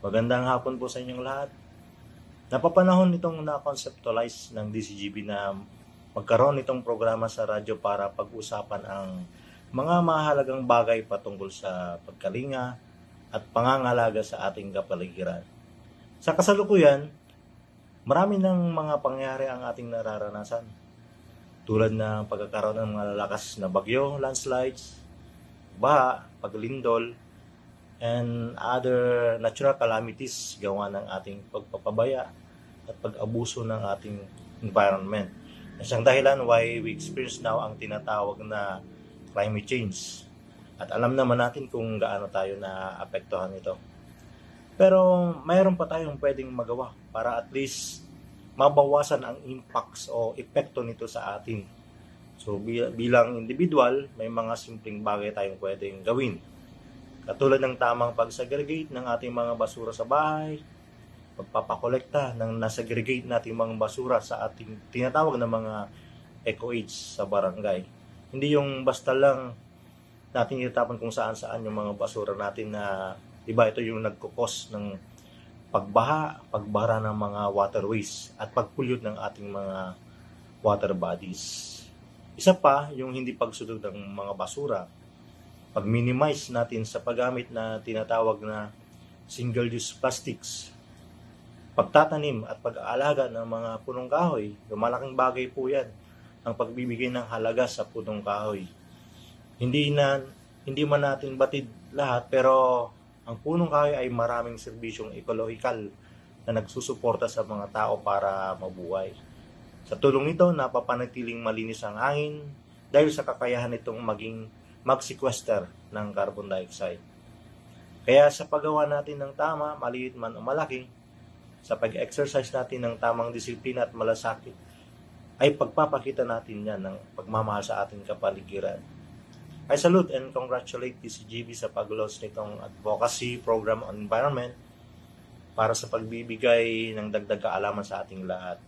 Magandang hapon po sa inyong lahat. Napapanahon nitong na-conceptualize ng DCGB na magkaroon itong programa sa radyo para pag-usapan ang mga mahalagang bagay patungkol sa pagkalinga at pangangalaga sa ating kapaligiran. Sa kasalukuyan, marami ng mga pangyayari ang ating nararanasan, tulad ng pagkakaroon ng mga lalakas na bagyo, landslides, baha, paglindol, and other natural calamities gawa ng ating pagpapabaya at pag-abuso ng ating environment. Isang dahilan why we experience now ang tinatawag na climate change. At alam naman natin kung gaano tayo naapektuhan nito. Pero mayroon pa tayong pwedeng magawa para at least mabawasan ang impacts o epekto nito sa atin. So bilang individual, may mga simpleng bagay tayong pwedeng gawin. Katulad ng tamang pag-segregate ng ating mga basura sa bahay, pagpapakolekta ng nasegregate nating mga basura sa ating tinatawag na mga eco-aids sa barangay. Hindi yung basta lang natin itapon kung saan-saan yung mga basura natin na iba ito yung nagkukos ng pagbara ng mga waterways at pag-pollute ng ating mga water bodies. Isa pa, yung hindi pagsunod ng mga basura, pag-minimize natin sa paggamit na tinatawag na single-use plastics, pagtatanim at pag-aalaga ng mga punong kahoy, lumalaking bagay po yan ang pagbibigay ng halaga sa punong kahoy. Hindi man natin batid lahat, pero ang punong kahoy ay maraming serbisyong ekologikal na nagsusuporta sa mga tao para mabuhay. Sa tulong nito, napapanatiling malinis ang hangin dahil sa kakayahan nitong mag-sequester ng carbon dioxide. Kaya sa paggawa natin ng tama, maliit man o malaki, sa pag-exercise natin ng tamang disiplina at malasakit, ay pagpapakita natin yan ng pagmamahal sa ating kapaligiran. I salute and congratulate DCGB sa pag-launch nitong advocacy program on environment para sa pagbibigay ng dagdag kaalaman sa ating lahat.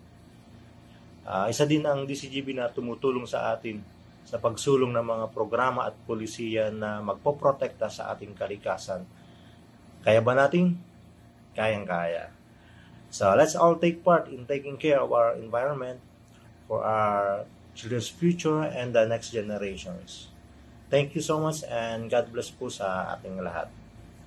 Isa din ang DCGB na tumutulong sa atin sa pagsulong ng mga programa at polisiya na magpoprotekta sa ating kalikasan. Kaya ba natin? Kayang-kaya. So let's all take part in taking care of our environment for our children's future and the next generations. Thank you so much and God bless po sa ating lahat.